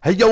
Hey yo,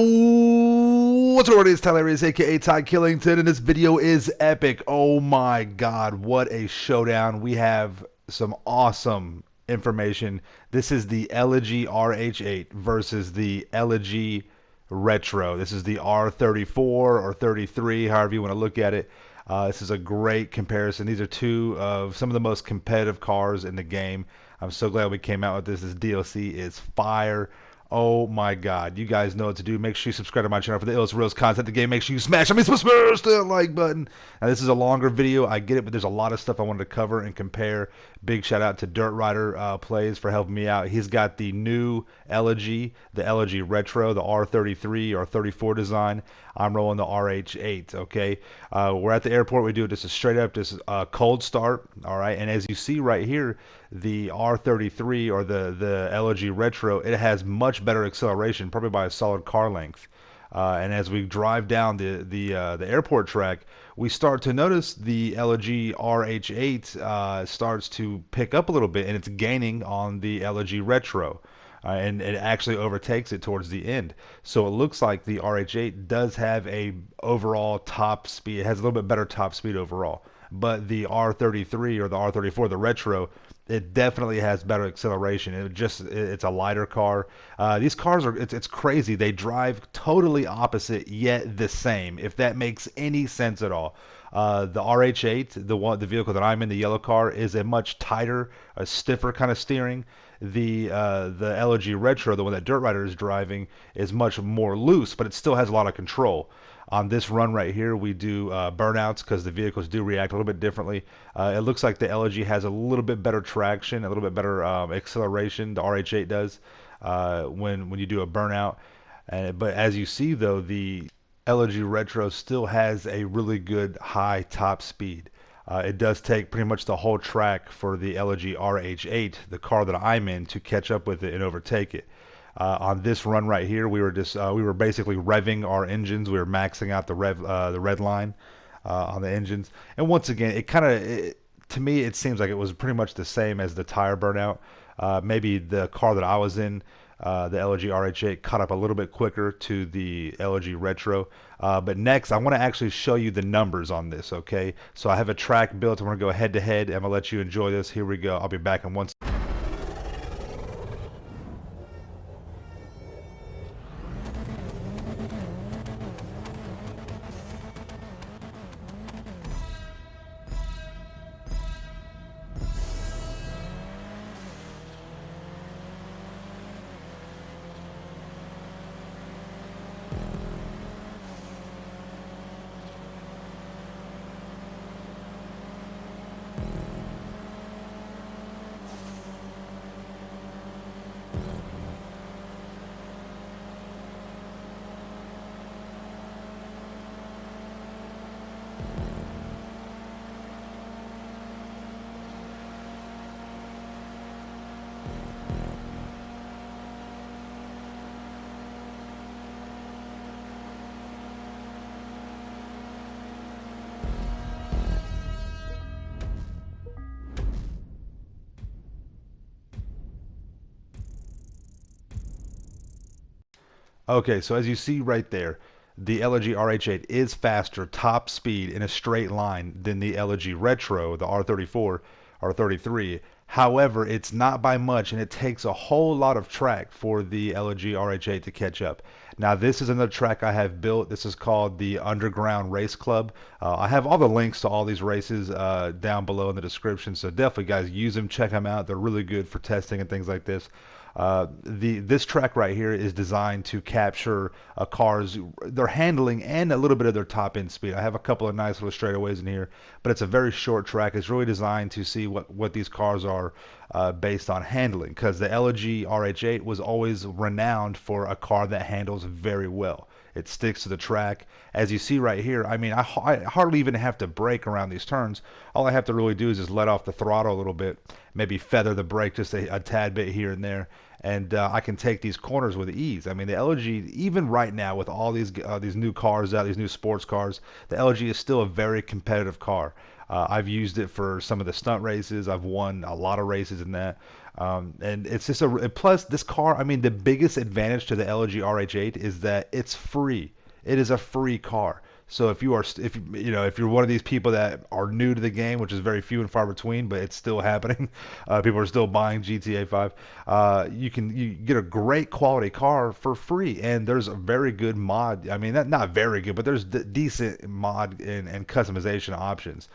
what's going on? It's Tylarious, aka Ty Killington, and this video is epic. Oh my god, what a showdown. We have some awesome information. This is the Elegy RH8 versus the Elegy Retro. This is the R34 or 33, however you want to look at it. This is a great comparison. These are two of some of the most competitive cars in the game. I'm so glad we came out with this. This DLC is fire. Oh my god, you guys know what to do. Make sure you subscribe to my channel for the illest reels content the game. Make sure you smash that like button. Now this is a longer video, I get it, but there's a lot of stuff I wanted to cover and compare. Big shout out to Dirt Rider Plays for helping me out. He's got the new Elegy, the Elegy Retro, the R33 or 34 design. I'm rolling the RH8. Okay, we're at the airport. We do just a straight up, just cold start. All right, and as you see right here, the R33 or the Elegy Retro, it has much better acceleration, probably by a solid car length. And as we drive down the airport track, we start to notice the Elegy RH8 starts to pick up a little bit, and it's gaining on the Elegy Retro. And it actually overtakes it towards the end. So it looks like the RH8 does have a overall top speed. It has a little bit better top speed overall. But the R33 or the R34, the Retro, it definitely has better acceleration. It's a lighter car. These cars are it's crazy. They drive totally opposite yet the same. If that makes any sense at all. The RH8, the vehicle that I'm in, the yellow car, is a much tighter, a stiffer kind of steering. The Elegy Retro, the one that Dirt Rider is driving, is much more loose, but it still has a lot of control. On this run right here, we do burnouts because the vehicles do react a little bit differently. It looks like the Elegy has a little bit better traction, a little bit better acceleration. The RH8 does when you do a burnout. But as you see, though, the Elegy Retro still has a really good high top speed. It does take pretty much the whole track for the Elegy RH8, the car that I'm in, to catch up with it and overtake it. On this run right here, we were basically revving our engines. We were maxing out the red line on the engines. And once again, to me it seems like it was pretty much the same as the tire burnout. Maybe the car that I was in, the Elegy RH8, caught up a little bit quicker to the Elegy Retro. But next, I want to actually show you the numbers on this, okay? So I have a track built. I'm going to go head to head. I'm going to let you enjoy this. Here we go. I'll be back in one second. Okay, so as you see right there, the Elegy RH8 is faster top speed in a straight line than the Elegy Retro, the R34 or 33. However, it's not by much, and it takes a whole lot of track for the Elegy RH8 to catch up. Now, this is another track I have built. This is called the Underground Race Club. I have all the links to all these races down below in the description, so definitely, guys, use them, check them out. They're really good for testing and things like this. This track right here is designed to capture a car's their handling and a little bit of their top end speed. I have a couple of nice little straightaways in here, but it's a very short track. It's really designed to see what these cars are based on handling, because the Elegy RH8 was always renowned for a car that handles very well. It sticks to the track. As you see right here, I mean, I hardly even have to brake around these turns. All I have to really do is just let off the throttle a little bit, maybe feather the brake just a tad bit here and there, and I can take these corners with ease. I mean, the Elegy, even right now with all these new cars out, these new sports cars, the Elegy is still a very competitive car. I've used it for some of the stunt races. I've won a lot of races in that. And it's just a plus this car. I mean, the biggest advantage to the Elegy RH8 is that it's free. It is a free car. So if you are, if you're one of these people that are new to the game, which is very few and far between, but it's still happening, people are still buying GTA 5. You get a great quality car for free, and there's a very good mod. I mean, not very good, but there's decent mod and customization options.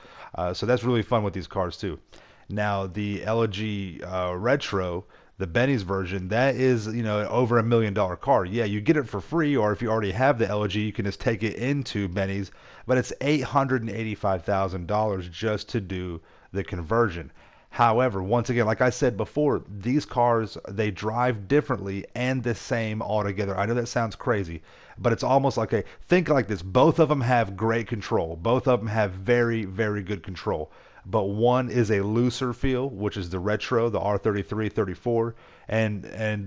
So that's really fun with these cars too. Now the Elegy Retro, the Benny's version, that is, over $1 million car. Yeah, you get it for free, or if you already have the Elegy, you can just take it into Benny's, but it's $885,000 just to do the conversion. However, once again, like I said before, these cars, they drive differently and the same altogether. I know that sounds crazy, but it's almost like think like this. Both of them have great control. Both of them have very, very good control. But one is a looser feel, which is the Retro, the R33, 34, and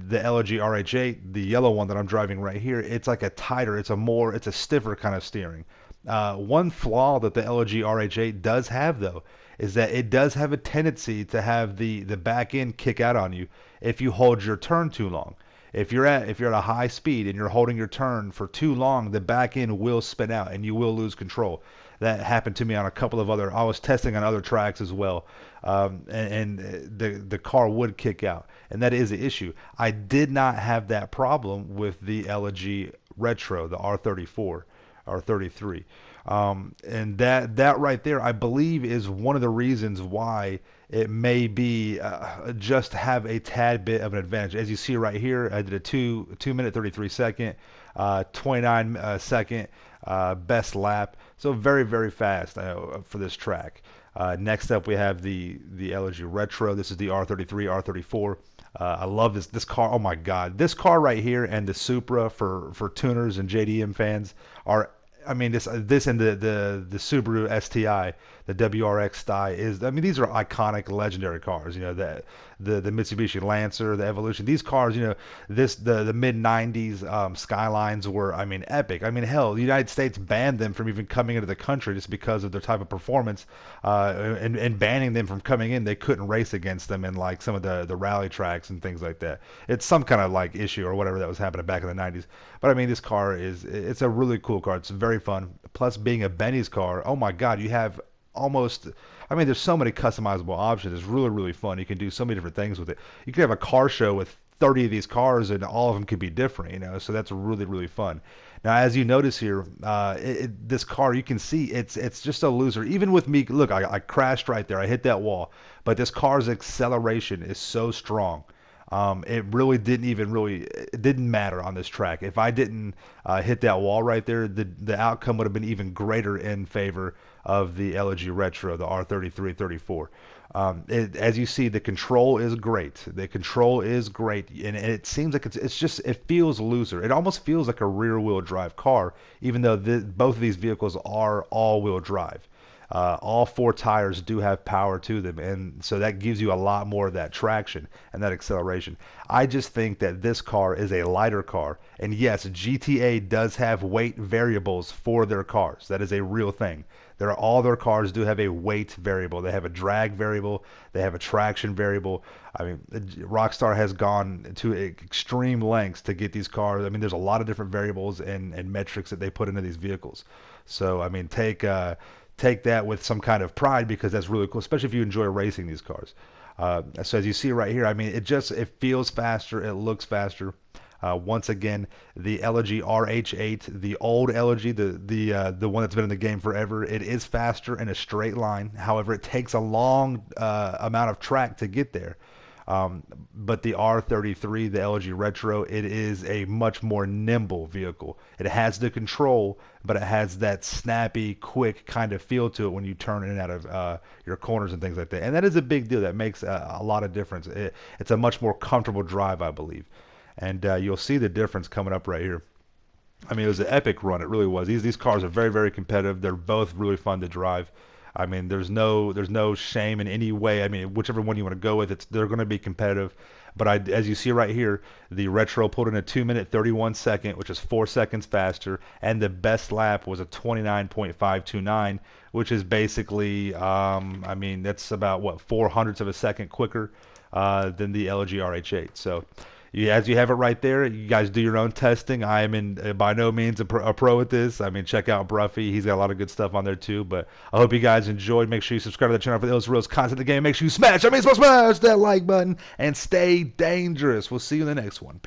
the Elegy RH8, the yellow one that I'm driving right here. It's like a tighter, it's a stiffer kind of steering. One flaw that the Elegy RH8 does have, though, is that it does have a tendency to have the back end kick out on you if you hold your turn too long. If you're at a high speed and you're holding your turn for too long, the back end will spin out and you will lose control. That happened to me on a couple of other. I was testing on other tracks as well, and the car would kick out, and that is the issue. I did not have that problem with the Elegy Retro, the R34, R33. And that right there, I believe, is one of the reasons why it may be just have a tad bit of an advantage. As you see right here, I did a 2 minute 33 second, 29 second best lap. So very, very fast for this track. Next up, we have the Elegy Retro. This is the R33, R34. I love this car. Oh my God, this car right here and the Supra for tuners and JDM fans are. I mean, this and the Subaru STI, the WRX Style is. I mean, these are iconic, legendary cars. The Mitsubishi Lancer, the Evolution. These cars, the mid '90s Skylines were, I mean, epic. I mean, hell, the United States banned them from even coming into the country just because of their type of performance, and banning them from coming in. They couldn't race against them in like some of the rally tracks and things like that. It's some kind of like issue or whatever that was happening back in the '90s. But I mean, this car it's a really cool car. It's very fun. Plus, being a Benny's car, oh my God, you have almost. I mean, there's so many customizable options. It's really, really fun. You can do so many different things with it. You could have a car show with 30 of these cars, and all of them could be different. So that's really, really fun. Now, as you notice here, this car, you can see it's just a loser. Even with me, look, I crashed right there. I hit that wall. But this car's acceleration is so strong. It really it didn't matter on this track. If I didn't hit that wall right there, the outcome would have been even greater in favor of the Elegy Retro, the R33, 34. As you see, the control is great. The control is great, and it seems like it feels looser. It almost feels like a rear-wheel drive car, even though both of these vehicles are all-wheel drive. All four tires do have power to them, and so that gives you a lot more of that traction and that acceleration. I just think that this car is a lighter car, and yes, GTA does have weight variables for their cars. That is a real thing. All their cars do have a weight variable. They have a drag variable. They have a traction variable. I mean, Rockstar has gone to extreme lengths to get these cars. I mean, there's a lot of different variables and metrics that they put into these vehicles. So, I mean, take that with some kind of pride, because that's really cool, especially if you enjoy racing these cars. So as you see right here, I mean, it feels faster, it looks faster. Once again, the Elegy RH8, the old Elegy, the one that's been in the game forever, it is faster in a straight line. However, it takes a long amount of track to get there. But the R33, the Elegy Retro, it is a much more nimble vehicle. It has the control, but it has that snappy, quick kind of feel to it when you turn in and out of your corners and things like that. And that is a big deal. That makes a lot of difference. It's a much more comfortable drive, I believe. And you'll see the difference coming up right here. I mean, it was an epic run. It really was. These cars are very, very competitive. They're both really fun to drive. I mean, there's no shame in any way. I mean, whichever one you want to go with, they're going to be competitive. But as you see right here, the Retro pulled in a 2 minute 31 second, which is 4 seconds faster, and the best lap was a 29.529, which is basically, I mean, that's about what, 4/100ths of a second quicker. than the Elegy RH8. So as you have it right there, you guys do your own testing. I am by no means a pro at this. I mean, check out Bruffy. He's got a lot of good stuff on there too. But I hope you guys enjoyed. Make sure you subscribe to the channel for those real content in the game. Make sure you smash that like button and stay dangerous. We'll see you in the next one.